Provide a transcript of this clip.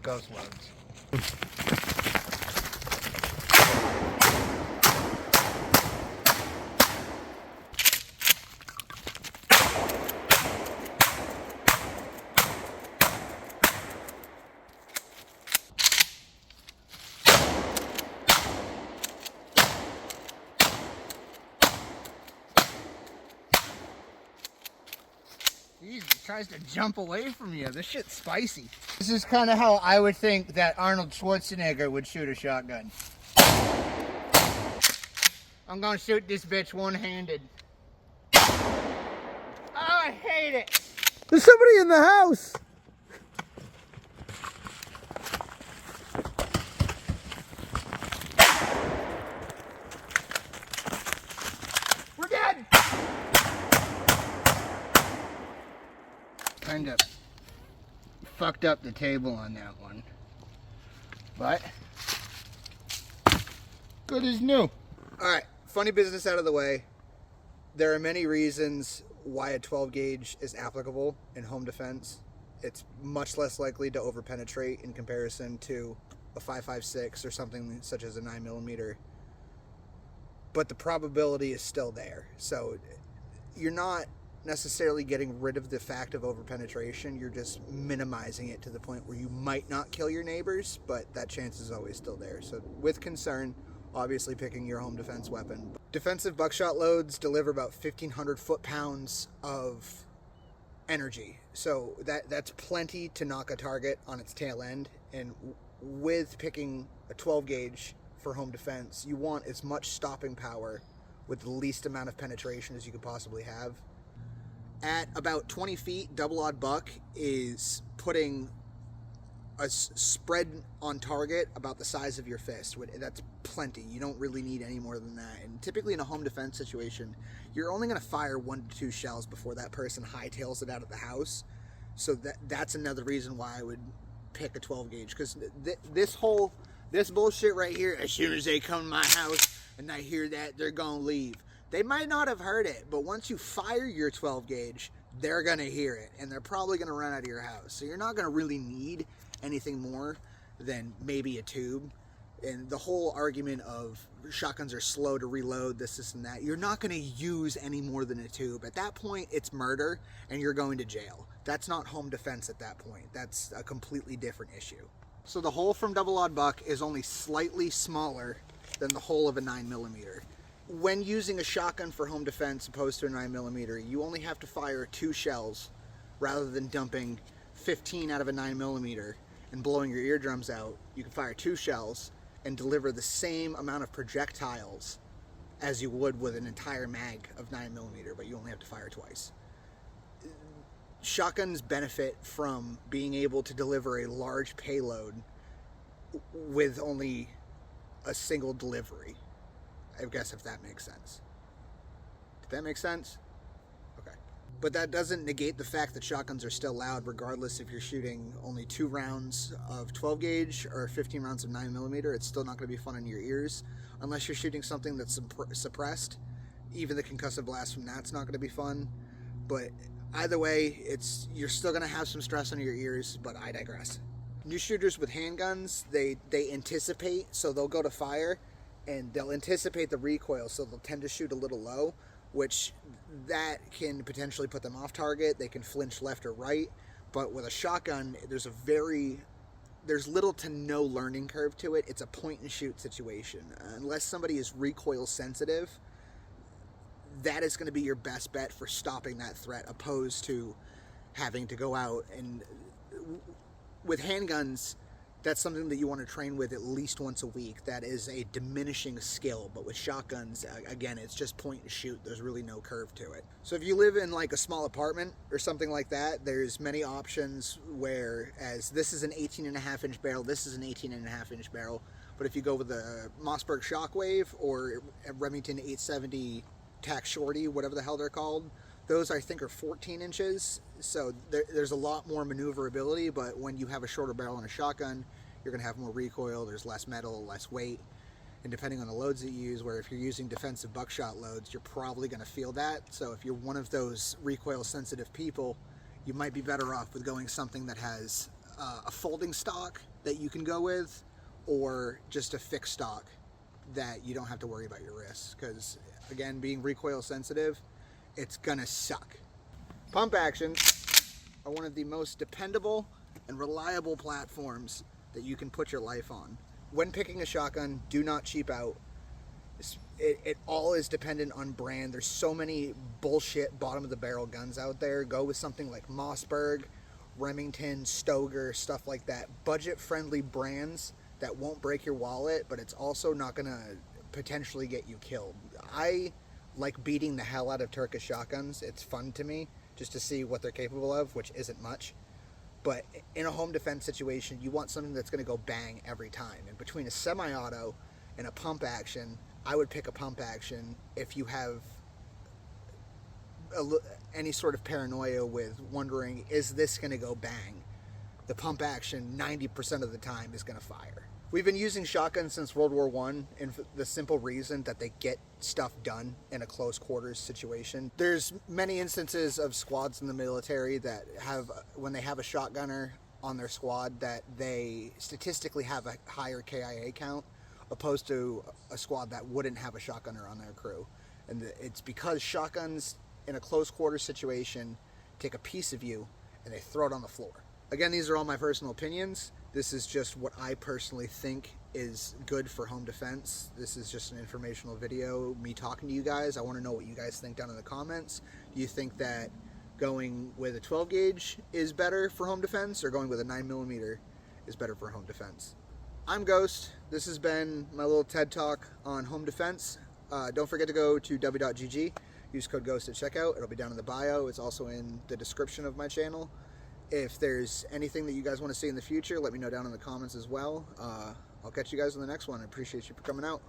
Ghost loads. He tries to jump away from you. This shit's spicy. This is kind of how I would think that Arnold Schwarzenegger would shoot a shotgun. I'm gonna shoot this bitch one-handed. Oh, I hate it. There's somebody in the house. We're dead. Kind of fucked up the table on that one, but good as new. All right, funny business out of the way. There are many reasons why a 12 gauge is applicable in home defense. It's much less likely to overpenetrate in comparison to a 5.56 or something such as a 9mm, but the probability is still there. So you're not necessarily getting rid of the fact of overpenetration, you're just minimizing it to the point where you might not kill your neighbors, but that chance is always still there. So with concern, obviously picking your home defense weapon. Defensive buckshot loads deliver about 1,500 foot-pounds of energy, so that's plenty to knock a target on its tail end. And with picking a 12 gauge for home defense, you want as much stopping power with the least amount of penetration as you could possibly have. At about 20 feet, double-aught buck is putting a spread on target about the size of your fist. That's plenty. You don't really need any more than that. And typically in a home defense situation, you're only going to fire 1 to 2 shells before that person hightails it out of the house. So that's another reason why I would pick a 12 gauge, because this bullshit right here, as soon as they come to my house and I hear that, they're going to leave. They might not have heard it, but once you fire your 12 gauge, they're going to hear it, and they're probably going to run out of your house. So you're not going to really need anything more than maybe a tube. And the whole argument of shotguns are slow to reload, this and that, you're not going to use any more than a tube. At that point, it's murder, and you're going to jail. That's not home defense at that point. That's a completely different issue. So the hole from double-aught buck is only slightly smaller than the hole of a 9mm. When using a shotgun for home defense opposed to a 9mm, you only have to fire 2 shells rather than dumping 15 out of a 9mm and blowing your eardrums out. You can fire 2 shells and deliver the same amount of projectiles as you would with an entire mag of 9mm, but you only have to fire twice. Shotguns benefit from being able to deliver a large payload with only a single delivery. I guess if that makes sense. Did that make sense? Okay. But that doesn't negate the fact that shotguns are still loud regardless if you're shooting only 2 rounds of 12 gauge or 15 rounds of 9mm. It's still not going to be fun in your ears unless you're shooting something that's suppressed. Even the concussive blast from that's not going to be fun. But either way, you're still going to have some stress on your ears, but I digress. New shooters with handguns, they anticipate, so they'll go to fire and they'll anticipate the recoil, so they'll tend to shoot a little low, which that can potentially put them off target. They can flinch left or right, but with a shotgun, there's little to no learning curve to it. It's a point and shoot situation. Unless somebody is recoil sensitive, that is going to be your best bet for stopping that threat, opposed to having to go out. And with handguns, that's something that you want to train with at least once a week. That is a diminishing skill. But with shotguns, again, it's just point and shoot. There's really no curve to it. So if you live in like a small apartment or something like that, there's many options, whereas this is an 18.5-inch barrel, this is an 18.5-inch barrel. But if you go with a Mossberg Shockwave or a Remington 870 Tac Shorty, whatever the hell they're called, those I think are 14 inches, so there's a lot more maneuverability. But when you have a shorter barrel on a shotgun, you're going to have more recoil, there's less metal, less weight, and depending on the loads that you use, where if you're using defensive buckshot loads, you're probably going to feel that. So if you're one of those recoil sensitive people, you might be better off with going something that has a folding stock that you can go with, or just a fixed stock that you don't have to worry about your wrists. Because again, being recoil sensitive, it's gonna suck. Pump actions are one of the most dependable and reliable platforms that you can put your life on. When picking a shotgun, do not cheap out. It all is dependent on brand. There's so many bullshit bottom of the barrel guns out there. Go with something like Mossberg, Remington, Stoeger, stuff like that. Budget friendly brands that won't break your wallet, but it's also not gonna potentially get you killed. I like beating the hell out of Turkish shotguns. It's fun to me just to see what they're capable of, which isn't much. But in a home defense situation, you want something that's gonna go bang every time. And between a semi-auto and a pump action, I would pick a pump action if you have any sort of paranoia with wondering, is this going to go bang? The pump action 90% of the time is going to fire. We've been using shotguns since World War I, and for the simple reason that they get stuff done in a close quarters situation. There's many instances of squads in the military that have, when they have a shotgunner on their squad, that they statistically have a higher KIA count opposed to a squad that wouldn't have a shotgunner on their crew. And it's because shotguns in a close quarters situation take a piece of you and they throw it on the floor. Again, these are all my personal opinions. This is just what I personally think is good for home defense. This is just an informational video, me talking to you guys. I want to know what you guys think down in the comments. Do you think that going with a 12 gauge is better for home defense, or going with a 9mm is better for home defense? I'm Ghost. This has been my little TED Talk on home defense. Don't forget to go to w.gg, use code GHOST at checkout. It'll be down in the bio. It's also in the description of my channel. If there's anything that you guys want to see in the future, let me know down in the comments as well. I'll catch you guys in the next one. I appreciate you for coming out.